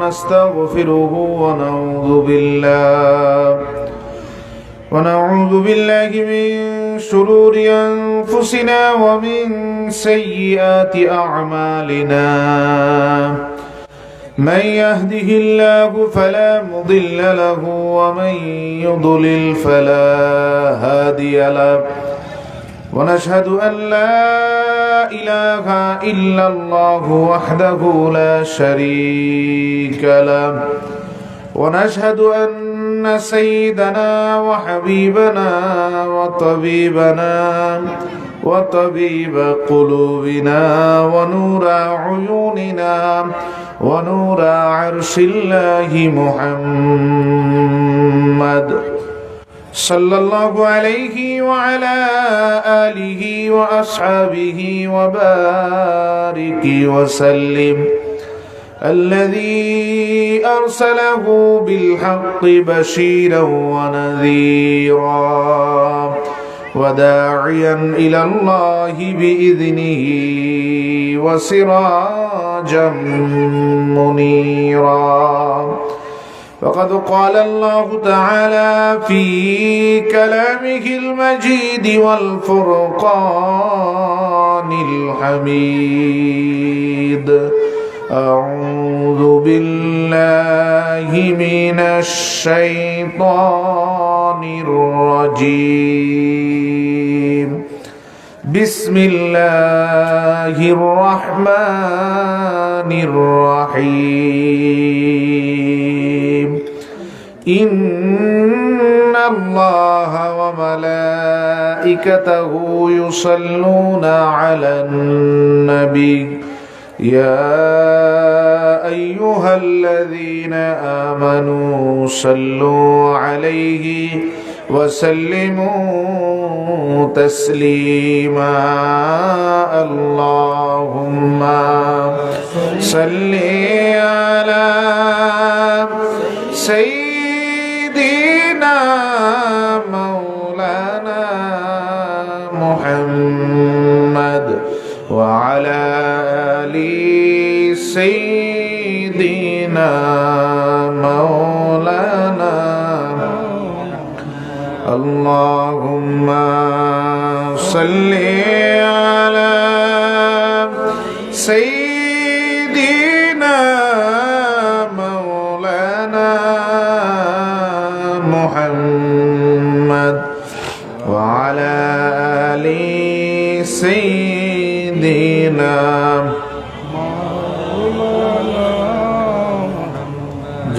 ونستغفره ونعوذ بالله من شرور أنفسنا ومن سيئات أعمالنا من يهده الله فلا مضل له ومن يضلل فلا هادي له ونشهد أن لا إله إلا الله وحده لا شريك له ونشهد أن سيدنا وحبيبنا وطبيب قلوبنا ونور عيوننا ونور عرش الله محمد صلى الله عليه وعلى آله وأصحابه وبارك وسلم الذي أرسله بالحق بشيرا ونذيرا وداعيا إلى الله بإذنه وسراجا منيرا فقد قال الله تعالى في كلامه المجيد والفرقان الحميد أعوذ بالله من الشيطان الرجيم بسم الله الرحمن الرحيم إن الله وملائكته يصلون على النبي يا أيها الذين آمنوا صلوا عليه وسلموا تسليما اللهم صل على سيدنا مولانا محمد وعلى آل سيدنا مولانا اللهم صل على سيدنا مولانا محمد وعلى آل سيدنا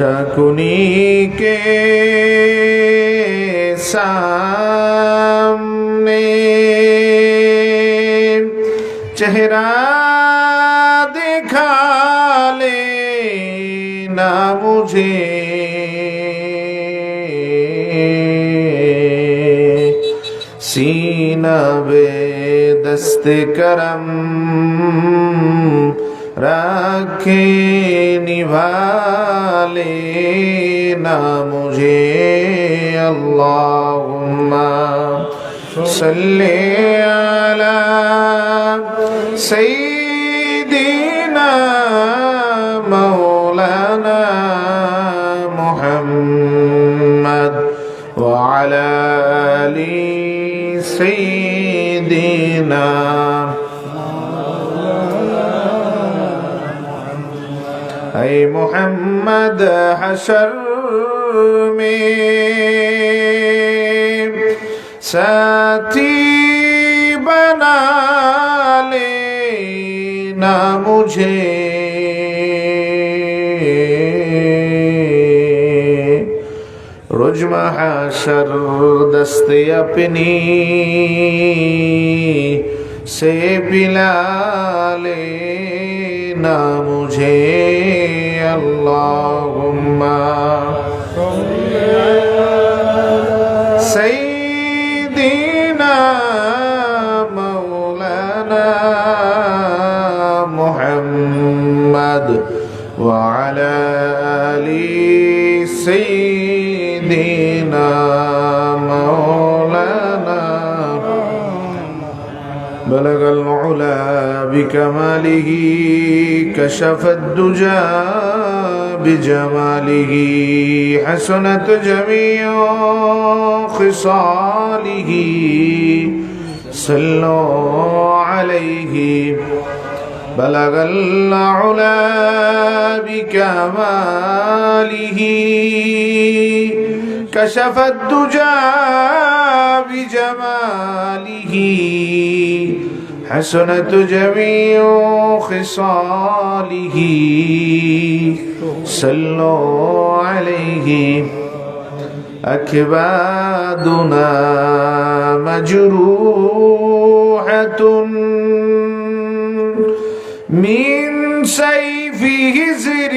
जाकुनी के सामने चेहरा दिखा लेना मुझे सीना बेदस्त करम रखे निभा लेना मुझे अल्लाहुम्मा सल्ली अला सय्यिदिना मौलाना मुहम्मद व अला आलि सय्यिदिना ऐ मोहम्मद हशर में साथी बना लेना मुझे रोज महशर दस्ते अपनी से पिला लेना मुझे अल्लाहुम्मा सय्यिदिना मौलाना मुहम्मद व अला आलि सय्यिदिना मौलाना بلغ العلا بكماله كشف الدجى بجماله حسنت جميع خصاله صلوا عليه بلغ العلا بكماله كشف الدجى بجماله حسنت جميع خصاله صلوا عليه أكبادنا مجروحة من سيف هزر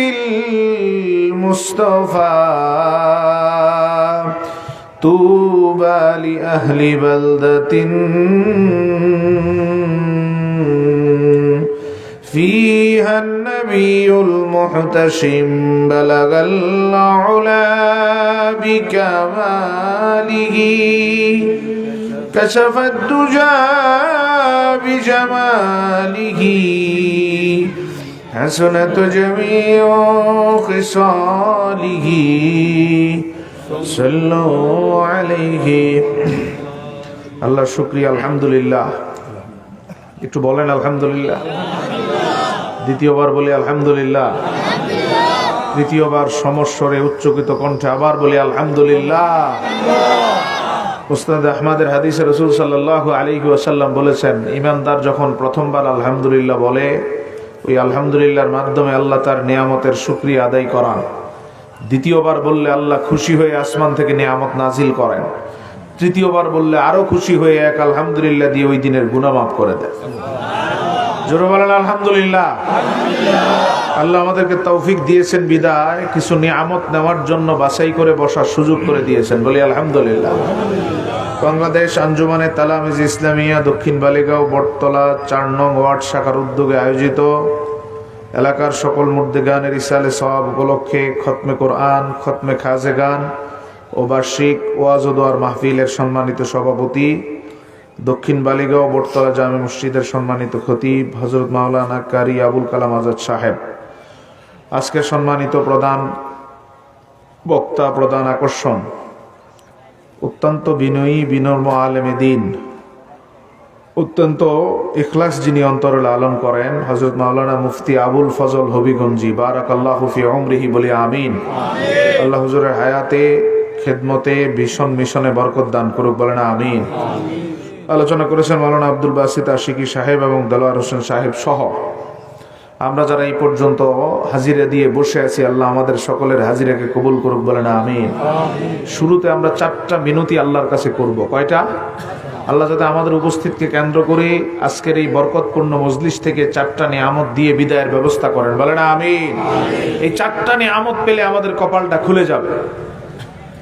المصطفى طوبى لأهل بلدة فيها النبي المحتشم بلغ العلا بكماله كشف الدجى بجماله حسنت جميع خصاله صلوا عليه আল্লাহ শুকরিয়া আলহামদুলিল্লাহ একটু বলেন আলহামদুলিল্লাহ দ্বিতীয়বার বলি আলহামদুলিল্লাহ তৃতীয়বার সমস্বরে উচ্চকিত কণ্ঠে আবার বলি আলহামদুলিল্লাহ মুসনাদ আহমদের হাদিসে রাসূল সাল্লাল্লাহু আলাইহি ওয়াসাল্লাম বলেছেন ঈমানদার যখন প্রথমবার আলহামদুলিল্লাহ বলে ওই আলহামদুলিল্লাহর মাধ্যমে আল্লাহ তার নিয়ামতের শুকরিয়া আদায় করান দ্বিতীয়বার বললে আল্লাহ খুশি হয়ে আসমান থেকে নিয়ামত নাজিল করেন তৃতীয়বার বললে আরো খুশি হয়ে এক আলহামদুলিল্লাহ দিয়ে ওই দিনের গুনাহ মাফ করে দেন জোরে বলেন আলহামদুলিল্লাহ আল্লাহ আমাদেরকে তৌফিক দিয়েছেন বিদায় কিছু নিয়ামত নেওয়ার জন্য বাছাই করে বসার সুযোগ করে দিয়েছেন বলি আলহামদুলিল্লাহ বাংলাদেশ আঞ্জুমানে তালামিজ ইসলামিয়া দক্ষিণ বালিগাঁও বটতলা 4 নং ওয়ার্ড শাখার উদ্যোগে আয়োজিত এলাকার সকল মুর্দেগানের ইসালে সওয়াব উপলক্ষে খতমে কোরআন খতমে খাজে গান ও বার্ষিক ওয়াজ ও দোয়ার মাহফিলের সম্মানিত সভাপতি দক্ষিণ বালিগাঁও বটতলা জামে মসজিদের সম্মানিত খতিব হযরত মাওলানা কারি আবুল কালাম আজাদ সাহেব আজকের সম্মানিত প্রধান বক্তা প্রধান আকর্ষণ অত্যন্ত বিনয়ী বিনম্র আলেমে দ্বীন অত্যন্ত ইখলাস যিনি অন্তরে লালন করেন হযরত মাওলানা মুফতি আবুল ফজল হবিগঞ্জি বারাকাল্লাহু ফি উমরিহি বলি আমিন আল্লাহ হুজুরের হায়াতে খেদমতে ভীষণ মিশনে বরকত দান করুক বলেন আমিন আলোচনা করেছেন মাওলানা আব্দুল বাসিত আশিকি সাহেব এবং দেলোয়ার হোসেন সাহেব সহ আমরা যারা এই পর্যন্ত হাজিরা দিয়ে বসে আছি আল্লাহ আমাদের সকলের হাজিরাকে কবুল করুক বলেন আমিন শুরুতে আমরা 4টা মিনতি আল্লাহর কাছে করব কয়টা আল্লাহ যাতে আমাদের উপস্থিতকে কেন্দ্র করে আজকের এই বরকতপূর্ণ মজলিস থেকে 4টা নিয়ামত দিয়ে বিদায়ের ব্যবস্থা করেন বলেন আমিন এই 4টা নিয়ামত পেলে আমাদের কপালটা খুলে যাবে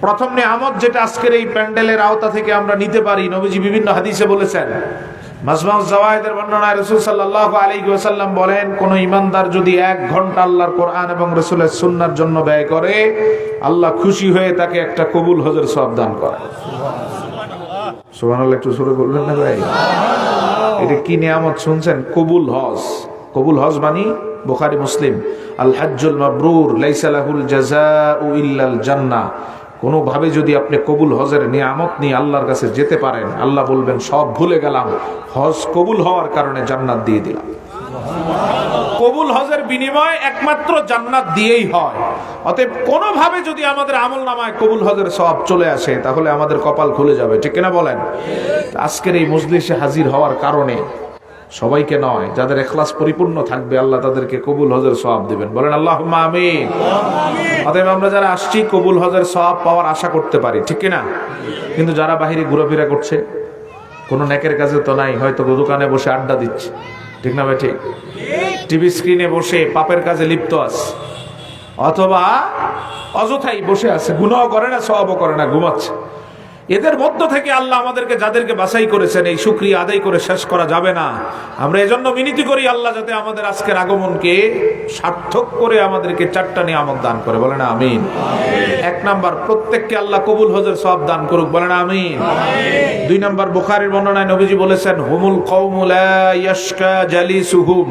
প্রথম নিয়ামত যেটা আজকের এই প্যান্ডেলের আওতা থেকে আমরা নিতে পারি নবীজি বিভিন্ন হাদিসে বলেছেন মাজমাউজ জাওয়ায়েদের বর্ণনায় রাসূল সাল্লাল্লাহু আলাইহি ওয়াসাল্লাম বলেন কোন ঈমানদার যদি 1 ঘন্টা আল্লাহর কোরআন এবং রাসূলের সুন্নাহর জন্য ব্যয় করে আল্লাহ খুশি হয়ে তাকে একটা কবুল হজের সওয়াব দান করে সুবহানাল্লাহ সুবহানাল্লাহ একটু জোরে বলবেন না ভাই এটা কি নিয়ামত শুনছেন কবুল হজ মানে বুখারী মুসলিম আল হজ্জুল মাবরুর লাইসা লাহুল জাযাউ ইল্লাল জান্নাহ কোনোভাবে যদি আপনি কবুল হজের নিয়ামত নিয়ে আল্লাহর কাছে যেতে পারেন আল্লাহ বলবেন সব ভুলে গেলাম হজ কবুল হওয়ার কারণে জান্নাত দিয়ে দিলাম কবুল হজের বিনিময় একমাত্র জান্নাত দিয়েই হয় অতএব কোনোভাবে যদি আমাদের আমলনামায় কবুল হজের সওয়াব চলে আসে তাহলে আমাদের কপাল খুলে যাবে ঠিক কিনা বলেন আজকের এই মজলিসে হাজির হওয়ার কারণে সবাইকে নয় যাদের ইখলাস পরিপূর্ণ থাকবে আল্লাহ তাদেরকে কবুল হজের সওয়াব দিবেন বলেন আল্লাহুম্মা আমিন অতএব আমরা যারা আসছি কবুল হজের সওয়াব পাওয়ার আশা করতে পারি ঠিক কিনা কিন্তু যারা বাহিরে ঘোরাফেরা করছে কোনো নেকের কাজে তো নাই হয়তো দোকানে বসে আড্ডা দিচ্ছে ঠিক না ভাই ঠিক টিভি স্ক্রিনে বসে পাপের কাজে লিপ্ত আছে অথবা অযথাই বসে আছে গুনাহ করে না সওয়াবও করে না ঘুমাচ্ছে এদের মধ্য থেকে আল্লাহ আমাদেরকে যাদেরকে বাছাই করেছেন এই শুকরিয়া আদায় করে শেষ করা যাবে না আমরা এজন্য মিনতি করি আল্লাহ যাতে আমাদের আজকের আগমনকে সার্থক করে আমাদেরকে 4টা নিয়ামত দান করে বলেন আমিন 1 নাম্বার প্রত্যেককে আল্লাহ কবুল হজের সওয়াব দান করুক বলেন আমিন 2 নাম্বার বুখারীর বর্ণনায় নবীজি বলেছেন হুমুল কওমু লা ইয়াশকা জালিসুহুম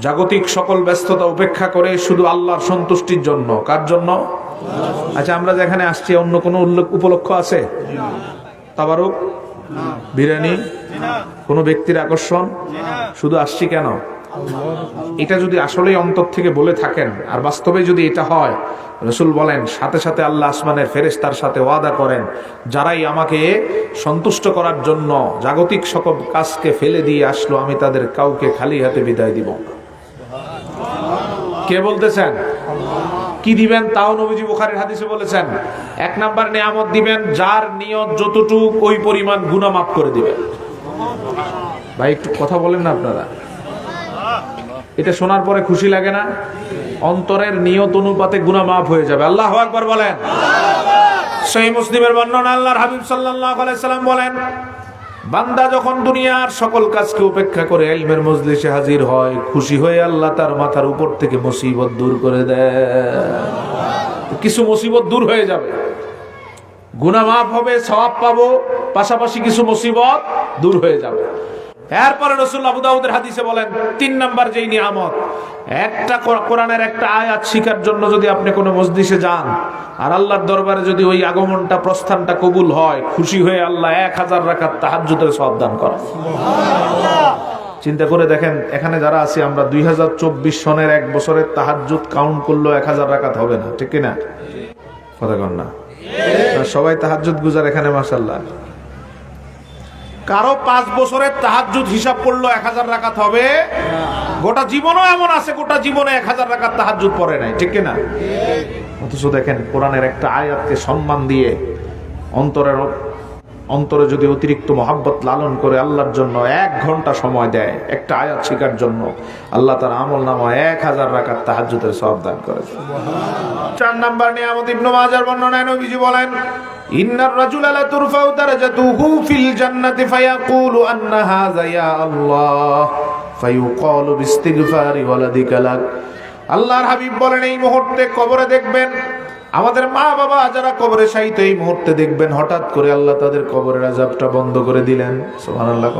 জাগতিক সকল ব্যস্ততা উপেক্ষা করে শুধু আল্লাহর সন্তুষ্টির জন্য। কার জন্য? আচ্ছা, আমরা যেখানে আসছি অন্য কোনো উপলক্ষ আছে? তাবারুক, বিরিয়ানি, কোনো ব্যক্তির আকর্ষণ? শুধু আসছি কেন? এটা যদি আসলেই অন্তর থেকে বলে থাকেন আর বাস্তবে যদি এটা হয়, রাসূল বলেন সাথে সাথে আল্লাহ আসমানের ফেরেশতার সাথে ওয়াদা করেন, যারাই আমাকে সন্তুষ্ট করার জন্য জাগতিক সকল কাজকে ফেলে দিয়ে আসলো, আমি তাদের কাউকে খালি হাতে বিদায় দিব। কে বলতেছেন? কি দিবেন? তাও নবীজি বুখারীর হাদিসে বলেছেন, 1 নাম্বার নিয়ামত দিবেন, যার নিয়ত যতটুক ওই পরিমাণ গুনাহ মাফ করে দিবেন। ভাই একটু কথা বলেন না আপনারা? এটা শোনার পরে খুশি লাগে না? অন্তরের নিয়ত অনুপাতে গুনাহ মাফ হয়ে যাবে। আল্লাহু আকবার বলেন। সহিহ মুসলিমের বর্ণনা, আল্লাহর হাবিব সাল্লাল্লাহু আলাইহি সাল্লাম বলেন, বান্দা যখন দুনিয়ার সকল কাজকে উপেক্ষা করে ইলমের মজলিসে হাজির হয়, খুশি হয়ে আল্লাহ তার মাথার উপর থেকে মুসিবত দূর করে দেয়। কিছু মুসিবত দূর হয়ে যাবে, গুনাহ মাফ হবে, সওয়াব পাবো, পাশাপাশি কিছু মুসিবত দূর হয়ে যাবে। এরপরে রাসূল আবু দাউদের হাদিসে বলেন, 3 নাম্বার যেই নিয়ামত, একটা কোরআনের একটা আয়াত শিখার জন্য যদি আপনি কোনো মজলিসে যান আর আল্লাহর দরবারে যদি ওই আগমনটা, প্রস্থানটা কবুল হয়, খুশি হয়ে আল্লাহ 1000 রাকাত তাহাজ্জুদের সওয়াব দান করেন। সুবহানাল্লাহ। চিন্তা করে দেখেন, এখানে যারা আছি আমরা 2024 সনের 1 বছরের তাহাজ্জুদ কাউন্ট করলেও 1000 রাকাত হবে না, ঠিক কি না? কথা কন না? সবাই তাহাজ্জুদ গুজার এখানে মাশাআল্লাহ। কারো 5 বছরের তাহাজ্জুদ হিসাব করলো 1000 রাকাত হবে? গোটা জীবনও এমন আছে, গোটা জীবনে 1000 রাকাত তাহাজ্জুদ পড়ে নাই, ঠিক কিনা? অথচ দেখেন কোরআনের একটা আয়াতকে সম্মান দিয়ে অন্তরে যদি অতিরিক্ত মহাব্বত লালন করে আল্লাহর জন্য 1 ঘন্টা সময় দেয় একটা আয়াত শেখার জন্য, আল্লাহ তার আমল নামায় 1000 রাকাত তাহাজ্জুদের সওয়াব দান করে। 4 নাম্বার নিয়ামত, ইবনে মাজার বর্ণনায় নবীজি বলেন, ইন্নার রাজুলা লা তুরফাউ দারাজাতুহু ফিল জান্নাতি ফায়াকুলু আন্না হাযা ইয়া আল্লাহ ফায়ুকালু বিস্তিগফারি ওয়ালাদিকা লাক। আল্লাহর হাবিব বলেন, এই মুহূর্তে কবরে দেখবেন আমাদের মা বাবা যারা কবরে শায়িত, এই মুহূর্তে দেখবেন হঠাৎ করে আল্লাহ তাদের কবরের আযাবটা বন্ধ করে দিলেন। সুবহানাল্লাহ।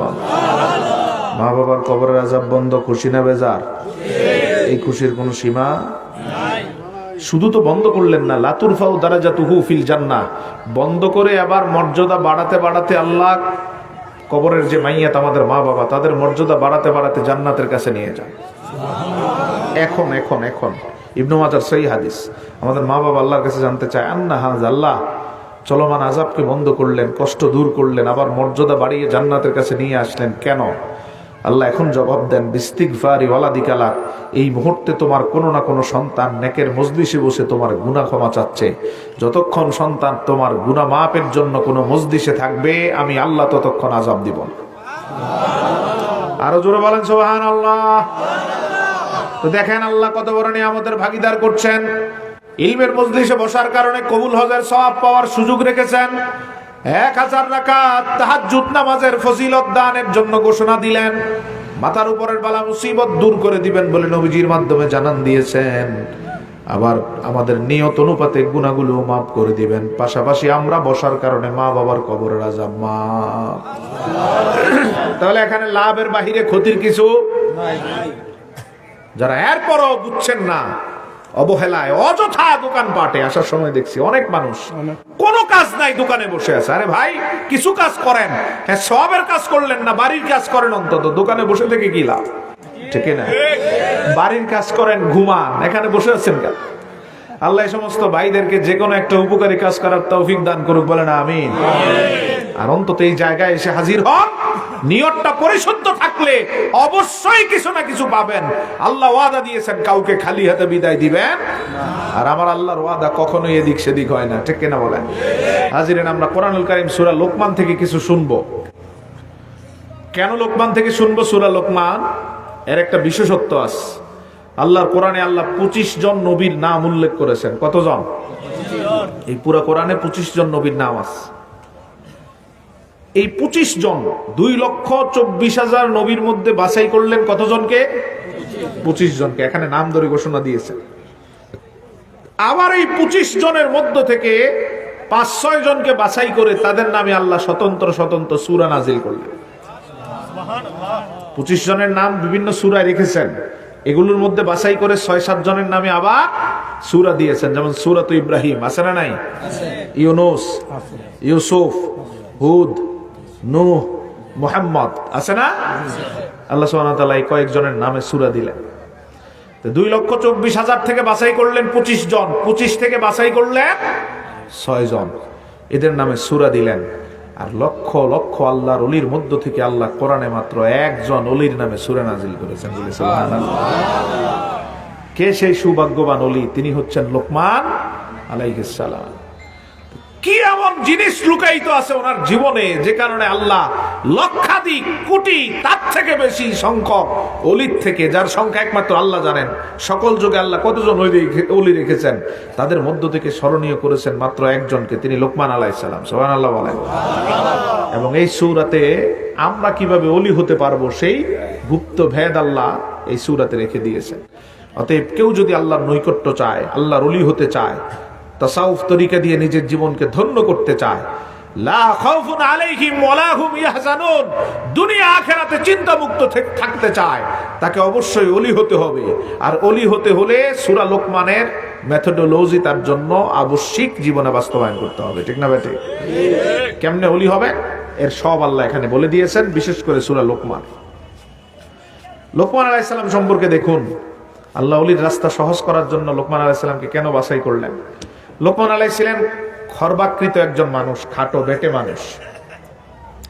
মা বাবার কবরের আযাব বন্ধ, খুশি না বেজার? এই খুশির কোনো সীমা নাই। শুধু তো বন্ধ করলেন না, লা তুরফাউ দারাজাতুহু ফিল জান্নাহ, বন্ধ করে আবার মর্যাদা বাড়াতে বাড়াতে আল্লাহ কবরের যে মাইয়াত আমাদের মা বাবা, তাদের মর্যাদা বাড়াতে বাড়াতে জান্নাতের কাছে নিয়ে যান। এখন এখন এখন ইবনে মাজার সহিহ হাদিস, আমাদের মা বাবা আল্লাহর কাছে জানতে চায়, আন্না হাযা, আল্লাহ চলমান আযাবকে বন্ধ করলেন, কষ্ট দূর করলেন, আবার মর্যাদা বাড়িয়ে জান্নাতের কাছে নিয়ে আসলেন, কেন? আল্লাহ এখন জবাব দেন, বিস্তিগফারি ওয়ালাদিকা লাক, এই মুহূর্তে তোমার কোনো না কোনো সন্তান নেকের মজলিসে বসে তোমার গুনাহ ক্ষমা চাচ্ছে। যতক্ষণ সন্তান তোমার গুনাহ মাপের জন্য কোনো মজলিসে থাকবে, আমি আল্লাহ ততক্ষণ আযাব দিব না। আরো জোরে বলেন সুবহানাল্লাহ। তো দেখেন আল্লাহ কত বড় নিয়ামতের ভাগীদার করছেন। ইলমের মজলিসে বসার কারণে কবুল হজের সওয়াব পাওয়ার সুযোগ রেখেছেন। 1000 রাকাত তাহাজ্জুদ নামাজের ফজিলত দানের জন্য ঘোষণা দিলেন। মাথার উপরের বালা মুসিবত দূর করে দিবেন বলে নবীজির মাধ্যমে জানান দিয়েছেন। আবার আমাদের নিয়ত অনুপাতে গুনাহগুলো মাফ করে দিবেন। পাশাপাশি আমরা বসার কারণে মা বাবার কবরের আযাব মাফ। তাহলে এখানে লাভের বাহিরে ক্ষতির কিছু নাই। যারা এরপরও বুঝছেন না, অবহেলায় অযথা দোকান পাটে আসার সময় দেখছি অনেক মানুষ কোনো কাজ নাই, দোকানে বসে আছে। আরে ভাই, কিছু কাজ করেন, হ্যাঁ সবের কাজ করলেন না, বাড়ির কাজ করেন অন্তত। দোকানে বসে থেকে কি লাভ, ঠিক না? বাড়ির কাজ করেন, ঘুমান, এখানে বসে আছেন কেন? আল্লাহ এই সমস্ত ভাইদেরকে যে কোনো একটা উপকারী কাজ করার তৌফিক দান করুক, বলেন আমিন। আর অন্তত এই জায়গায় এসে হাজির হন, নিয়তটা পরিশুদ্ধ থাকলে অবশ্যই কিছু না কিছু পাবেন। আল্লাহ ওয়াদা দিয়েছেন, কাউকে খালি হাতে বিদায় দিবেন। আর আমার আল্লাহর ওয়াদা কখনোই এদিক সেদিক হয় না, ঠিক কিনা বলেন? হাজিরেন, আমরা কোরআনুল কারীম সূরা লোকমান থেকে কিছু শুনবো। কেন লোকমান থেকে শুনবো? সূরা লোকমান এর একটা বিশেষত্ব আছে। আল্লাহর কোরআনে আল্লাহ 25 জন নবীর নাম উল্লেখ করেছেন। কতজন? এই পুরো কোরআনে 25 জন নবীর নাম আছে। এই 25 জন 2,24,000 নবীর মধ্যে বাছাই করলেন কতজনকে? 25 জনকে। এখানে নাম ধরে ঘোষণা দিয়েছেন। আবার এই 25 জনের মধ্য থেকে 5-6 জনকে বাছাই করে তাদের নামে আল্লাহ স্বতন্ত্র স্বতন্ত্র সূরা নাজিল করলেন। 25 জনের নাম বিভিন্ন সূরায় রেখেছেন। এগুলোর মধ্যে বাছাই করে 6-7 জনের নামে আবার সূরা দিয়েছেন, যেমন সূরাত ইব্রাহিম আছে না নাই, ইউনূস, ইউসুফ, হুদ, নূহ, মুহাম্মদ আছে না। আল্লাহ সুবহানাহু ওয়া তাআলা এই কয়েকজনের নামে সূরা দিলেন। 2,24,000 থেকে বাছাই করলেন 25 জন, 25 থেকে বাছাই করলেন 6 জন, এদের নামে সূরা দিলেন। আর লক্ষ লক্ষ আল্লাহর ওলির মধ্য থেকে আল্লাহ কোরআনে মাত্র একজন ওলির নামে সূরা নাজিল করেছেন, বলে সুবহানাল্লাহ। কে সেই সৌভাগ্যবান ওলি? তিনি হচ্ছেন লোকমান আলাইহিস সালাম। কি এমন জিনিস লুকায়িত আছে ওনার জীবনে, যে কারণে আল্লাহ লক্ষাধিক কোটি তার থেকে বেশি সংখ্যক ওলির থেকে, যার সংখ্যা একমাত্র আল্লাহ জানেন, সকল যুগে আল্লাহ কতজন ওলি রেখেছেন, তাদের মধ্য থেকে স্মরণীয় করেছেন মাত্র একজনকে, তিনি লোকমান আলাইহিস সালাম। সুবহানাল্লাহ বলেন। এবং এই সূরাতে আমরা কিভাবে ওলি হতে পারবো সেই গুপ্ত ভেদ আল্লাহ এই সূরাতে রেখে দিয়েছেন। অতএব কেউ যদি আল্লাহর নৈকট্য চায়, আল্লাহর ওলি হতে চায়, তাসাউফ তরিকা দিয়ে নিজের জীবনকে ধন্য করতে চায়, লা খাউফুন আলাইহিম ওয়ালা হুম ইয়াহজানুন, দুনিয়া আখিরাতে চিন্তামুক্ত থাকতে চায়, তাকে অবশ্যই ওলি হতে হবে। আর ওলি হতে হলে সূরা লোকমানের মেথোডোলজি তার জন্য আবশ্যিক জীবনে বাস্তবায়ন করতে হবে, ঠিক না বেটে? কেমনে ওলি হবে এর সব আল্লাহ এখানে বলে দিয়েছেন, বিশেষ করে সূরা লোকমান। লোকমান আলাইহিস সালাম সম্পর্কে দেখুন, আল্লাহ ওলির রাস্তা সহজ করার জন্য লোকমান আলাইহিস সালামকে কেন বাছাই করলেন। লোকমান আলাইহিস সালাম খর্বাকৃত একজন মানুষ, খাটো বেটে মানুষ,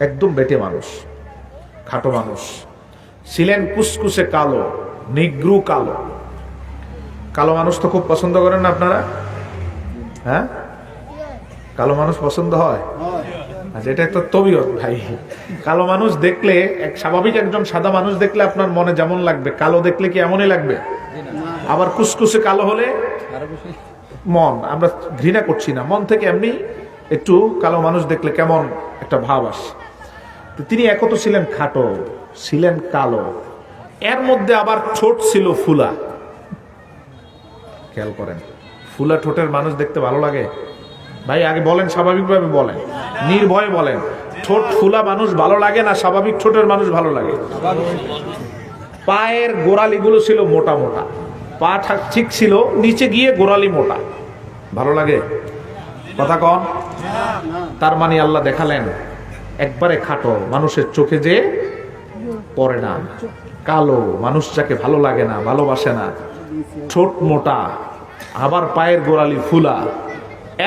একদম বেটে মানুষ, খাটো মানুষ ছিলেন, কুসকুসে কালো, নিগ্রু কালো। কালো মানুষ তো খুব পছন্দ করেন না আপনারা? হ্যাঁ, কালো মানুষ পছন্দ হয়? আচ্ছা, এটা একটা তবিয়ত ভাই। কালো মানুষ দেখলে, এক স্বাভাবিক একজন সাদা মানুষ দেখলে আপনার মনে যেমন লাগবে, কালো দেখলে কি এমনই লাগবে? আবার কুসকুসে কালো হলে মন, আমরা ঘৃণা করছি না, মন থেকে এমনি একটু কালো মানুষ দেখলে কেমন একটা ভাব আসে। তো তিনি একত ছিলেন খাটো, ছিলেন কালো, এর মধ্যে আবার ঠোঁট ছিল ফুলা। খেয়াল করেন, ফুলা ঠোঁটের মানুষ দেখতে ভালো লাগে ভাই? আগে বলেন, স্বাভাবিকভাবে বলেন, নির্ভয়ে বলেন, ঠোঁট ফুলা মানুষ ভালো লাগে না স্বাভাবিক ঠোঁটের মানুষ ভালো লাগে? পায়ের গোড়ালিগুলো ছিল মোটা মোটা, পা ঠিক ছিল, নিচে গিয়ে গোড়ালি মোটা, ভালো লাগে? কথা কন। তার মানে আল্লাহ দেখালেন একবারে খাটো, মানুষের চোখে যে পড়ে না, কালো মানুষ যাকে ভালো লাগে না, ভালোবাসে না, ঠোঁট মোটা, আবার পায়ের গোড়ালি ফুলা,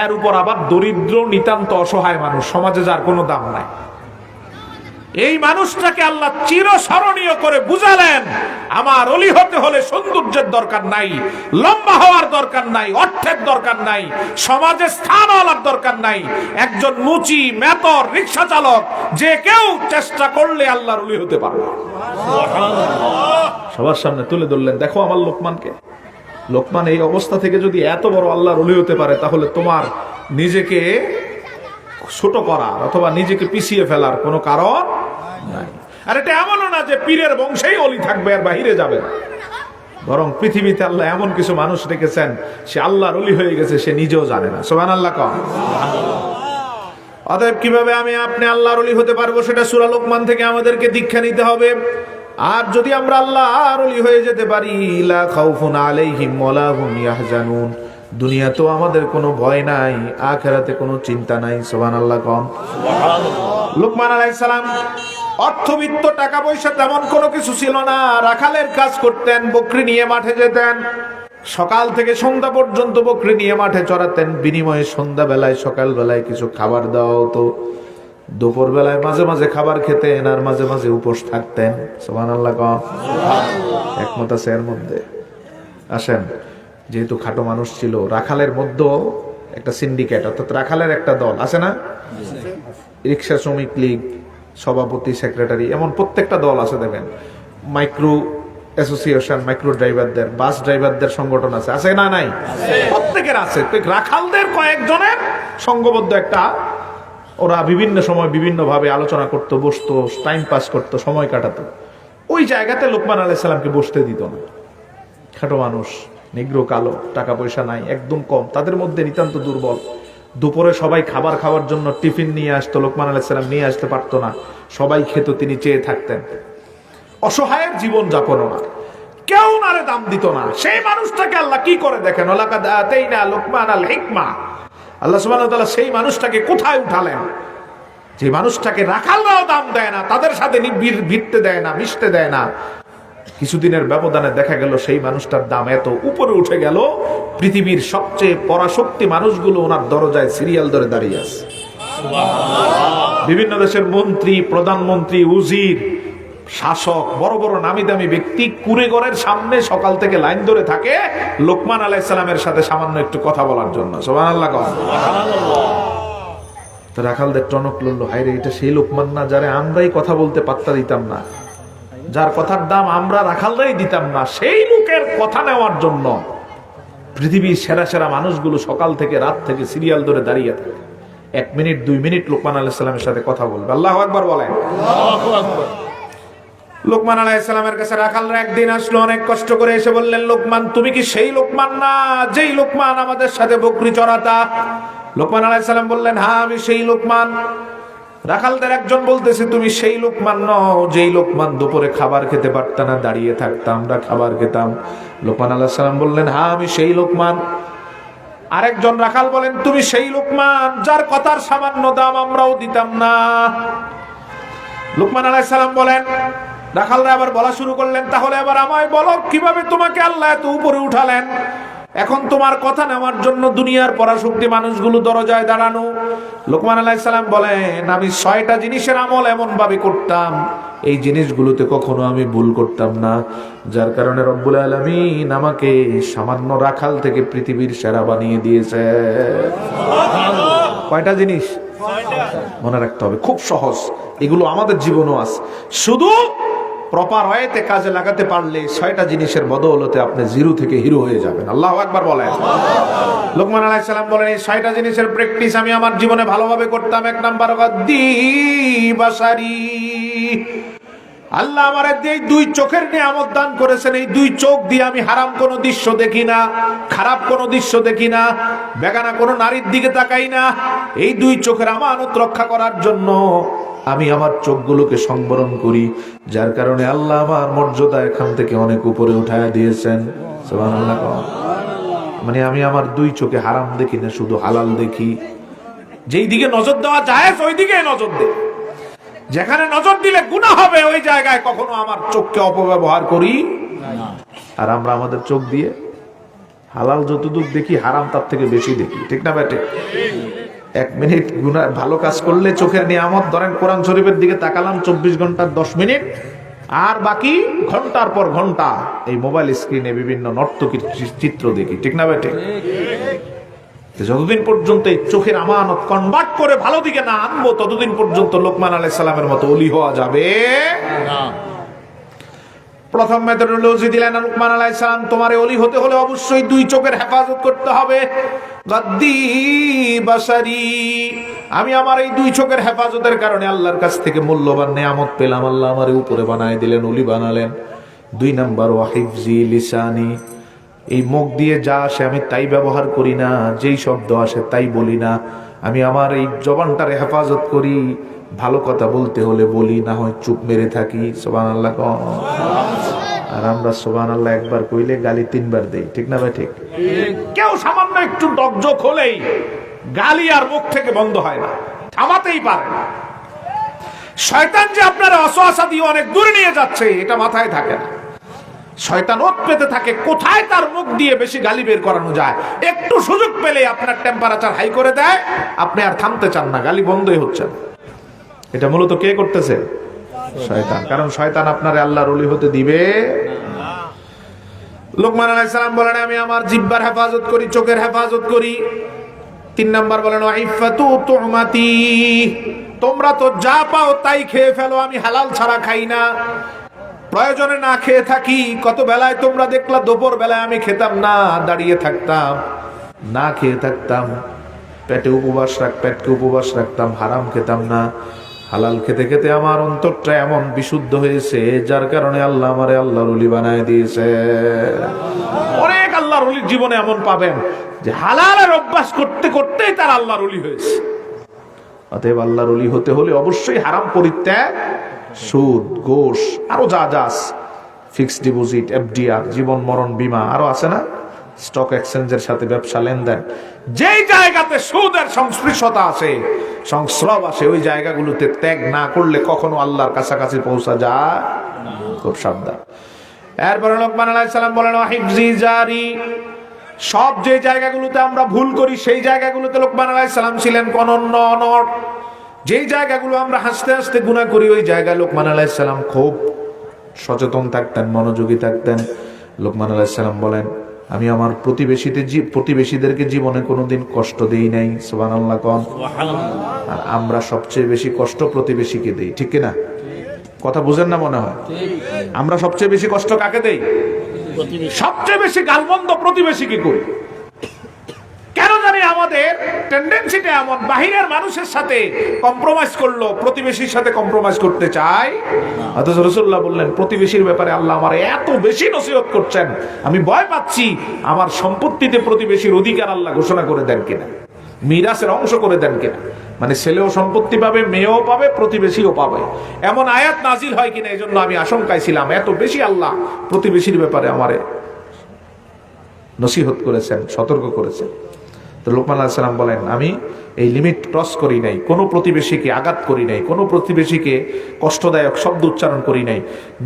এর উপর আবার দরিদ্র নিতান্ত অসহায় মানুষ, সমাজে যার কোনো দাম নাই, এই মানুষটাকে আল্লাহ চিরস্মরণীয় করে বুঝালেন, আমার ওলি হতে হলে সৌন্দর্যের দরকার নাই, লম্বা হওয়ার দরকার নাই, অর্থের দরকার নাই, সমাজে স্থান হওয়ার দরকার নাই, একজন মুচি মেতর রিক্সা চালক যে কেউ চেষ্টা করলে আল্লাহর ওলি হতে পারবে। সবার সামনে তুলে ধরলেন, দেখো আমার লোকমানকে। লোকমান এই অবস্থা থেকে যদি এত বড় আল্লাহর ওলি হতে পারে, তাহলে তোমার নিজেকে ছোট করার অথবা নিজেকে পিছিয়ে ফেলার কোনো কারণ নাই। আর এটা এমনও না যে পীরের বংশেই ওলি থাকবে আর বাহিরে যাবে না, বরং পৃথিবীতে আল্লাহ এমন কিছু মানুষ রেখেছেন, সে আল্লাহর ওলি হয়ে গেছে, সে নিজেও জানে না। সুবহানাল্লাহ কও। অতএব কিভাবে আমি আপনি আল্লাহর ওলি হতে পারবো, সেটা সূরা লোকমান থেকে আমাদেরকে দীক্ষা নিতে হবে। আর যদি আমরা আল্লাহর ওলি হয়ে যেতে পারি, লা খাউফুন আলাইহিম ওয়ালা হুম ইয়াহজানুন, দুনিয়াতেও আমাদের কোনো ভয় নাই, আখিরাতে কোনো চিন্তা নাই। সুবহানাল্লাহ কোন। লোকমান আলাইহিস সালাম অর্থবিত্ত, টাকা পয়সা তেমন কোনো কিছু ছিল না, রাখালের কাজ করতেন, বকরি নিয়ে মাঠে যেতেন, সকাল থেকে সন্ধ্যা পর্যন্ত বকরি নিয়ে মাঠে চড়াতেন, বিনিময়ে সন্ধ্যা বেলায় সকাল বেলায় কিছু খাবার দেওয়া হতো, দুপুর বেলায় মাঝে মাঝে খাবার খেতেন, আর মাঝে মাঝে উপোস থাকতেন। সুবহানাল্লাহ কোন। একমত আছে এর মধ্যে? আসেন, যেহেতু খাটো মানুষ ছিল, রাখালের মধ্যে একটা সিন্ডিকেট, অর্থাৎ রাখালের একটা দল আছে না, রিক্সা শ্রমিক লীগ, সভাপতি, সেক্রেটারি, এমন প্রত্যেকটা দল আছে, দেখবেন মাইক্রো অ্যাসোসিয়েশন, মাইক্রো ড্রাইভারদের, বাস ড্রাইভারদের সংগঠন আছে, আছে না নাই? প্রত্যেকের আছে। রাখালদের কয়েকজনের সংঘবদ্ধ একটা, ওরা বিভিন্ন সময় বিভিন্ন ভাবে আলোচনা করতো, বসতো, টাইম পাস করতো, সময় কাটাতো। ওই জায়গাতে লোকমান আলাইহিস সালামকে বসতে দিত না। খাটো মানুষ, নিগ্রো কালো, টাকা পয়সা নাই, একদম কম, তাদের মধ্যে নিতান্ত দুর্বল। দুপুরে সবাই খাবার খাওয়ার জন্য টিফিন নিয়ে আসতো, লোকমান আলাইহিস সালাম নিয়ে আসতে পারতো না, সবাই খেত, তিনি চেয়ে থাকতেন। অসহায়ের জীবন যাপন না। কেউ নারে দাম দিত না। সেই মানুষটাকে আল্লাহ কি করে দেখেন, ওয়ালাকাদ আতাইনা লুকমানাল হিকমা, আল্লাহ সুবহানাহু ওয়া তাআলা সেই মানুষটাকে কোথায় উঠালেন, যে মানুষটাকে রাখালরাও দাম দেয় না, তাদের সাথে ভিড়তে দেয় না, মিশতে দেয় না। কিছুদিনের ব্যবধানে দেখা গেল সেই মানুষটার দাম এত উপরে উঠে গেল, পৃথিবীর সবচেয়ে পরাশক্তি মানুষগুলো ওনার দরজায় সিরিয়াল ধরে দাঁড়িয়ে আছে। বিভিন্ন দেশের মন্ত্রী, প্রধানমন্ত্রী, উজির, শাসক, বড় বড় নামি দামি ব্যক্তি কুঁড়েঘরের সামনে সকাল থেকে লাইন ধরে থাকে লোকমান আলাইহিস সালামের সাথে সামান্য একটু কথা বলার জন্য। সুবহানাল্লাহ। তো রাখালদের টনক লড়লো, হায়রে এটা সেই লোকমান না যারে আমরাই কথা বলতে পাত্তা দিতাম না, যার কথার দাম আমরা রাখালরাই দিতাম না, সেই লোকের কথা নেওয়ার জন্য পৃথিবীর সেরা সেরা মানুষগুলো সকাল থেকে রাত থেকে সিরিয়াল ধরে দাঁড়িয়ে থাকে। 1 মিনিট 2 মিনিট লোকমান আলাইহিস সালামের সাথে কথা বলবে। আল্লাহু আকবার বলেন। আল্লাহু আকবার। লোকমান আলাইহিস সালামের কাছে রাখালরা একদিন আসলো, অনেক কষ্ট করে এসে বললেন, লোকমান তুমি কি সেই লোকমান না যেই লোকমান আমাদের সাথে বকরি চড়াতা? লোকমান আলাইহিস সালাম বললেন, হ্যাঁ আমি সেই লোকমান। রাখালদের একজন বলতেছে, তুমি সেই লোকমান নও যেই লোকমান দুপুরে খাবার খেতে পারত না, দাঁড়িয়ে থাকতাম, আমরা খাবার খেতাম। লোকমান আলাইহিস সালাম বললেন, হ্যাঁ আমি সেই লোকমান। আরেকজন রাখাল বলেন, তুমি সেই লোকমান যার কথার সামান্য দাম আমরাও দিতাম না। লোকমান আলাইহিস সালাম বলেন, রাখালরা আবার বলা শুরু করলেন, তাহলে আবার আমায় বলো কিভাবে তোমাকে আল্লাহ এত উপরে উঠালেন? এখন তোমার কথা নেওয়ার জন্য দুনিয়ার পরাশক্তি মানুষগুলো দরজায় দাঁড়ানো। লোকমান আলাইহিস সালাম বলেন, আমি 6টা জিনিসের আমল এমন ভাবে করতাম, এই জিনিসগুলোতে কখনো আমি ভুল করতাম না, যার কারণে রব্বুল আলামিন আমাকে সামান্য রাখাল থেকে পৃথিবীর সেরা বানিয়ে দিয়েছে। কয়টা জিনিস? 6টা। মনে রাখতে হবে, খুব সহজ, এগুলো আমাদের জীবনও আছে। শুধু প্রপার ওয়েতে কাজে লাগাতে পারলে 6টা জিনিসের বদৌলতে আপনি জিরো থেকে হিরো হয়ে যাবেন। আল্লাহু আকবার বলেন। লোকমান আলাইহিস সালাম বলেন, এই 6টা জিনিসের প্র্যাকটিস আমি আমার জীবনে ভালোভাবে করতাম। 1 নাম্বার গাদ্দি বাসারি, আল্লাহ আমারে এই 2 চোখের নিয়ামত দান করেছেন, এই 2 চোখ দিয়ে আমি হারাম কোনো দৃশ্য দেখি না, খারাপ কোনো দৃশ্য দেখি না, বেগানা কোনো নারীর দিকে তাকাই না। এই 2 চোখের আমানত রক্ষা করার জন্য আমি আমার চোখগুলোকে সংবরণ করি, যার কারণে আল্লাহ আমার মর্যাদা এখান থেকে অনেক উপরে উঠায় দিয়েছেন। সুবহানাল্লাহ। মানে আমি আমার 2 চোখে হারাম দেখি না, শুধু হালাল দেখি। যেই দিকে নজর দেওয়া যায় ওই দিকে নজর দেই, যেখানে নজর দিলে গুনাহ হবে ওই জায়গায় কখনো আমার চোখকে অপব্যবহার করি না। আর আমরা আমাদের চোখ দিয়ে হালাল যতটুকু দেখি, হারাম তার থেকে বেশি দেখি, ঠিক না বেটে? 1 মিনিট গুনাহ ভালো কাজ করলে চোখের নিয়ামত, ধরেন কোরআন শরীফের দিকে তাকালাম 24 ঘন্টার 10 মিনিট, আর বাকি ঘন্টার পর ঘন্টা এই মোবাইল স্ক্রিনে বিভিন্ন নর্তকীর চিত্র দেখি, ঠিক না বেটে? যতদিন পর্যন্ত এই চোখের আমানত কনভার্ট করে ভালো দিকে না আনবো, ততদিন পর্যন্ত লোকমান আলাইহিস সালামের মতো ওলি হওয়া যাবে না। প্রথম মেথডোলজি দিলেন লোকমান আলাইহিস সালাম, তোমার ওলি হতে হলে অবশ্যই 2 চোখের হেফাজত করতে হবে। গাদ্দি বাসারি, আমি আমার এই 2 চোখের হেফাজতের কারণে আল্লাহর কাছ থেকে মূল্যবান নিয়ামত পেলাম, আল্লাহ আমারে উপরে বানায় দিলেন, ওলি বানালেন। 2 নাম্বার ওয়াহিফজি লিসানি, এই মুখ দিয়ে যা আসে আমি তাই ব্যবহার করি না, যেই শব্দ আসে তাই বলি না, আমি আমার এই জবানটারে হেফাজত করি, ভালো কথা বলতে হলে বলি, না হয় চুপ মেরে থাকি। সুবহানাল্লাহ। আর আমরা সুবহানাল্লাহ একবার কইলে গালি 3 বার দেই, ঠিক না ভাই? ঠিক। কেউ সামান্য একটু ডকজক হলেই গালি আর মুখ থেকে বন্ধ হয় না, থামাতেই পারে না। শয়তান যে আপনার ওয়াসওয়াসা দিয়ে অনেক দূরে নিয়ে যাচ্ছে এটা মাথায় থাকে না। শয়তান ওত পেতে থাকে কোথায় তার মুখ দিয়ে বেশি গালি বের করানো যায়, একটু সুযোগ পেলে আপনার টেম্পারেচার হাই করে দেয়, আপনি আর থামতে চান না, গালি বন্ধই হচ্ছে না। এটা মূলত কে করতেছে? শয়তান। কারণ শয়তান আপনারে আল্লাহর ওলি হতে দিবে না। লোকমান আলাইহিস সালাম বলেন, আমি আমার জিহ্বার হেফাজত করি, চোখের হেফাজত করি। 3 নাম্বার বলেন, ওয়াইফাতু তুমাতি, তোমরা তো যা পাও তাই খেয়ে ফেলো, আমি হালাল ছাড়া খাই না, প্রয়োজনে না খেয়ে থাকি। কত বেলায় তোমরা দেখলা দুপুর বেলায় আমি খেতাম না, দাঁড়িয়ে থাকতাম, না খেয়ে থাকতাম, পেটকে উপবাস রাখতাম, হারাম খেতাম না। হালাল খেতে খেতে আমার অন্তরটা এমন বিশুদ্ধ হয়েছে, যার কারণে আল্লাহ আমারে আল্লাহর ওলি বানায় দিয়েছে। অনেক আল্লাহর ওলির জীবনে এমন পাবেন যে হালালের অভ্যাস করতে করতেই তার আল্লাহর ওলি হয়েছে। অতএব আল্লাহর ওলি হতে হলে অবশ্যই হারাম পরিত্যাগ, সুদ, ঘোষ, আরো যা যা ফিক্সড ডিপোজিট, এফডিআর, জীবন মরণ বীমা, আরো আছে না, স্টক এক্সচেঞ্জের সাথে ব্যবসা লেনদেন, যেই জায়গাতে সুদের সংস্পৃশতা আছে, সংস্রব আছে, ওই জায়গাগুলোতে ত্যাগ না করলে কখনো আল্লাহর কাছাকাছি পৌঁছা যায়। খুব সাবধান। এরপরে লোকমান আলাইহিস সালাম বলেন হিফজি জারি, সব যে জায়গাগুলোতে আমরা ভুল করি সেই জায়গাগুলোতে লোকমান আলাইহিস সালাম ছিলেন অনন্য অনড়। যেই জায়গাগুলো আমরা হাসতে হাসতে গুনাহ করি ওই জায়গায় লোকমান আলাইহিস সালাম খুব সচেতন থাকতেন, মনোযোগী থাকতেন। লোকমান আলাইহিস সালাম বলেন আমি আমার প্রতিবেশীদেরকে জীবনে কোনোদিন কষ্ট দেই নাই। সুবহানাল্লাহ কোন। আর আমরা সবচেয়ে বেশি কষ্ট প্রতিবেশীকে দেই, ঠিক কিনা? কথা বুঝেন না মনে হয়? আমরা সবচেয়ে বেশি কষ্ট কাকে দেই? সবচেয়ে বেশি গালমন্দ প্রতিবেশীকে করি। কেন জানি আমাদের টেন্ডেন্সিটা এমন, বাহিরের মানুষের সাথে কম্প্রোমাইজ করলো, প্রতিবেশীর সাথে কম্প্রোমাইজ করতে চাই। অথচ রাসূলুল্লাহ বললেন প্রতিবেশীর ব্যাপারে আল্লাহ আমার এত বেশি নসিহত করছেন, আমি ভয় পাচ্ছি আমার সম্পত্তিতে প্রতিবেশীর অধিকার আল্লাহ ঘোষণা করে দেন কিনা, মিরাসের অংশ করে দেন কিনা, মানে ছেলেও সম্পত্তি পাবে, মেয়েও পাবে, প্রতিবেশীও পাবে, এমন আয়াত নাজিল হয় কিনা। এই জন্য আমি আশঙ্কায় ছিলাম, এত বেশি আল্লাহ প্রতিবেশীর ব্যাপারে আমারে নসিহত করেছেন, সতর্ক করেছেন। তো লোকমান আলাইহিস সালাম বলেন আমি এই লিমিট ক্রস করি নাই, কোনো প্রতিবেশীকে আঘাত করি নাই, কোনো প্রতিবেশীকে কষ্টদায়ক শব্দ উচ্চারণ করি নাই,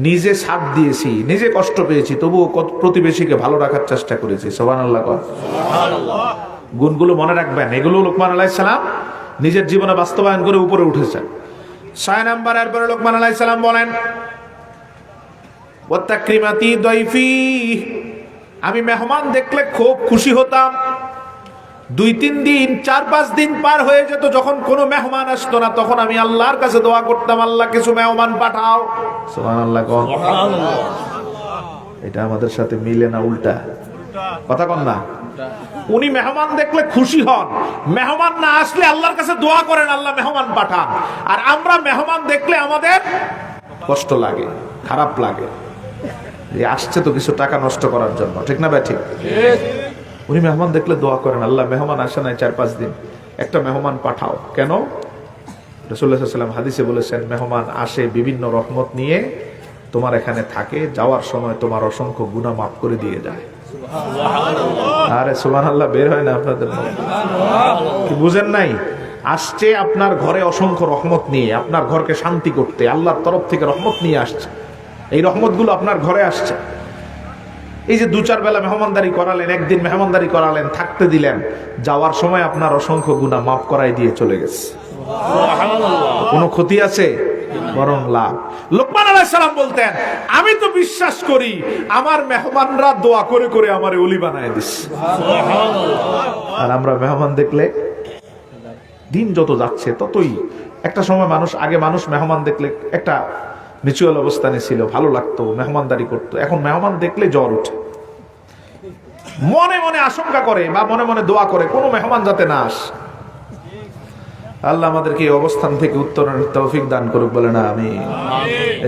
নিজে ছাড় দিয়েছি, নিজে কষ্ট পেয়েছি, তবুও প্রতিবেশীকে ভালো রাখার চেষ্টা করেছি। সুবহানাল্লাহ। গুণগুলো মনে রাখবেন, এগুলো লোকমান আলাইহিস সালাম নিজের জীবনে বাস্তবায়ন করে উপরে উঠেছেন। 6 নাম্বার, এরপরে লোকমান আলাইহিস সালাম বলেন ওয়াতাকরিমাতি দাইফি, আমি মেহমান দেখলে খুব খুশি হতাম। 2-3 দিন 4-5 দিন পার হয়ে যেত, যখন কোনো মেহমান আসতো না তখন আমি আল্লাহর কাছে দোয়া করতাম, আল্লাহ কিছু মেহমান পাঠাও। সুবহানাল্লাহ। এটা আমাদের সাথে মিলে না, উল্টা কথা কন না। উনি মেহমান দেখলে খুশি হন, মেহমান না আসলে আল্লাহর কাছে দোয়া করেন আল্লাহ মেহমান পাঠান। আর আমরা মেহমান দেখলে আমাদের কষ্ট লাগে, খারাপ লাগে, যে আসছে তো কিছু টাকা নষ্ট করার জন্য, ঠিক না ভাই? ঠিক। উনি মেহমান দেখলে দোয়া করেন আল্লাহ মেহমান আসে নাই 4-5 দিন, একটা মেহমান পাঠাও। কেন? রাসূলুল্লাহ সাল্লাল্লাহু আলাইহি ওয়াসাল্লাম হাদিসে বলেছেন মেহমান আসে বিভিন্ন রহমত নিয়ে, তোমার এখানে থাকে, যাওয়ার সময় তোমার অসংখ্য গুনাহ মাফ করে দিয়ে যায়। আরে সুবহানাল্লাহ বের হয় না আপনাদের কি বুঝেন নাই? আসছে আপনার ঘরে অসংখ্য রহমত নিয়ে, আপনার ঘরকে শান্তি করতে আল্লাহর তরফ থেকে রহমত নিয়ে আসছে। এই রহমতগুলো আপনার ঘরে আসছে। এই যে 2-4 বেলা মেহমানদারি করালেন, একদিন মেহমানদারি করালেন, থাকতে দিলেন, যাওয়ার সময় আপনার অসংখ্য গুনাহ মাফ করাই দিয়ে চলে গেছে। কোনো ক্ষতি আছে? বরং লাভ। লোকমান আলাইহিস সালাম বলতেন আমি তো বিশ্বাস করি আমার মেহমানরা দোয়া করে করে আমারে ওলি বানায় দিচ্ছে। আর আমরা মেহমান দেখলে দিন যত যাচ্ছে ততই, একটা সময় মানুষ মেহমান দেখলে একটা মিউচুয়াল অবস্থানে ছিল, ভালো লাগতো, মেহমানদারি করতো। এখন মেহমান দেখলে জ্বর উঠে, মনে মনে আশঙ্কা করে বা মনে মনে দোয়া করে কোনো মেহমান যাতে না আসে। আল্লাহ আমাদেরকে এই অবস্থান থেকে উত্তরণের তৌফিক দান করুক, বলে না আমি।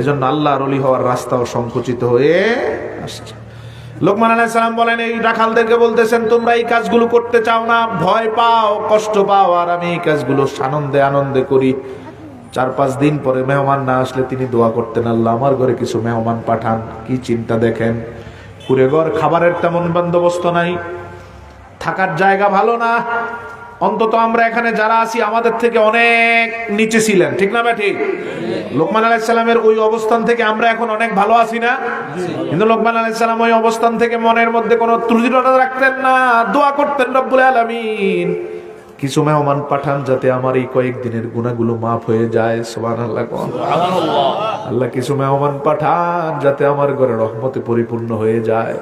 এজন্য আল্লাহর ওলি হওয়ার রাস্তাও সংকুচিত হয়ে আসছে। লোকমান আলাইহিস সালাম বলেন এই রাখালদেরকে বলতেছেন তোমরা এই কাজগুলো করতে চাও না, ভয় পাও, কষ্ট পাও, আর আমি এই কাজগুলো আনন্দে আনন্দে করি। 4-5 দিন পরে মেহমান না আসলে তিনি দোয়া করতেন আল্লাহ আমার ঘরে কিছু মেহমান পাঠান। কি চিন্তা দেখেন, কুড়ে ঘর, খাবারের তেমন বন্দোবস্ত নাই, থাকার জায়গা ভালো না। অন্তত আমরা এখানে যারা আছি আমাদের থেকে অনেক নিচে ছিলেন, ঠিক না ভাই? ঠিক। লোকমান আলাইহিস সালামের ওই অবস্থান থেকে আমরা এখন অনেক ভালো আছি না? কিন্তু লোকমান আলাইহিস সালাম ওই অবস্থান থেকে মনের মধ্যে কোনো ত্রুটিটা রাখতেন না, দোয়া করতেন রব্বুল আলামিন কিছু মেহমান পাঠান যাতে আমার এই কয়েকদিনের গুনাহগুলো মাফ হয়ে যায়। সুবহানাল্লাহ। সুবহানাল্লাহ। আল্লাহ কিছু মেহমান পাঠান যাতে আমার ঘরে রহমতে পরিপূর্ণ হয়ে যায়।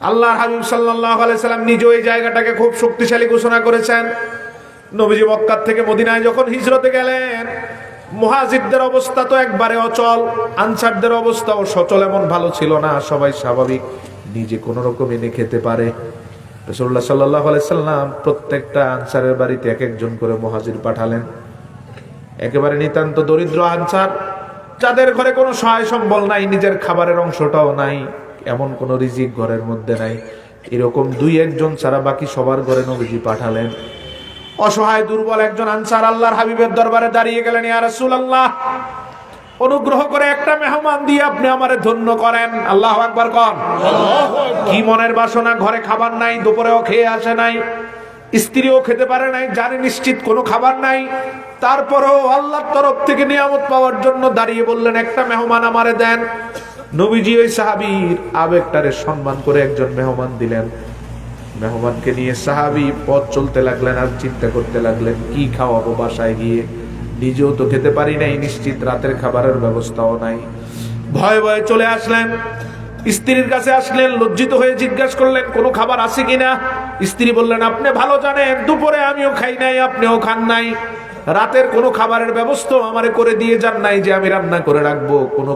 আল্লাহর হাবিব সাল্লাল্লাহু আলাইহি সাল্লাম নিজে এই জায়গাটাকে খুব শক্তিশালী ঘোষণা করেছেন। নবীজি মক্কা থেকে মদিনায় যখন হিজরতে গেলেন, মুহাজিরদের অবস্থা তো একবারে অচল, আনসারদের অবস্থাও সচল এমন ভালো ছিল না। সবাই স্বাভাবিক নিজে কোন রকম এনে খেতে পারে। রাসূলুল্লাহ সাল্লাল্লাহু আলাইহি সাল্লাম প্রত্যেকটা আনসারের বাড়িতে এক একজন করে মুহাজির পাঠালেন। একেবারে নিতান্ত দরিদ্র আনসার, যাদের ঘরে কোনো সহায় সম্বল নাই, নিজের খাবারের অংশটাও নাই, এমন কোন রিজিক ঘরের মধ্যে নাই, এরকম 2-1 জন ছাড়া বাকি সবার ঘরে নবীজি পাঠালেন। অসহায় দুর্বল একজন আনসার আল্লাহর হাবিবের দরবারে দাঁড়িয়ে গেলেন, ইয়া রাসূলুল্লাহ অনুগ্রহ করে একটা মেহমান দিয়ে আপনি আমারে ধন্য করেন। আল্লাহু আকবার কন। কি মনের বাসনা, ঘরে খাবার নাই, দুপুরেও খেয়ে আসে নাই, স্ত্রীও খেতে পারে নাই, জানে নিশ্চিত কোনো খাবার নাই, তারপরেও আল্লাহর তরফ থেকে নিয়ামত পাওয়ার জন্য দাঁড়িয়ে বললেন একটা মেহমান আমারে দেন। নবীজি ওই সাহাবীর আবেগটারে সম্মান করে একজন মেহমান দিলেন। মেহমানকে নিয়ে সাহাবী পথ চলতে লাগলেন আর চিন্তা করতে লাগলেন কি খাওয়াবো বাসায় গিয়ে, নিজেও তো খেতে পারি নাই, নিশ্চিত রাতের খাবারের ব্যবস্থাও নাই। ভয়ে ভয়ে চলে আসলেন, স্ত্রীর কাছে আসলেন, লজ্জিত হয়ে জিজ্ঞাসা করলেন কোনো খাবার আছে কিনা। স্ত্রী বললেন আপনি ভালো জানেন দুপুরে আমিও খাই নাই, আপনিও খান নাই, রাতের কোনো খাবারের ব্যবস্থা আমারে করে দিয়ে যান নাই যে আমি রান্না করে রাখবো, কোনো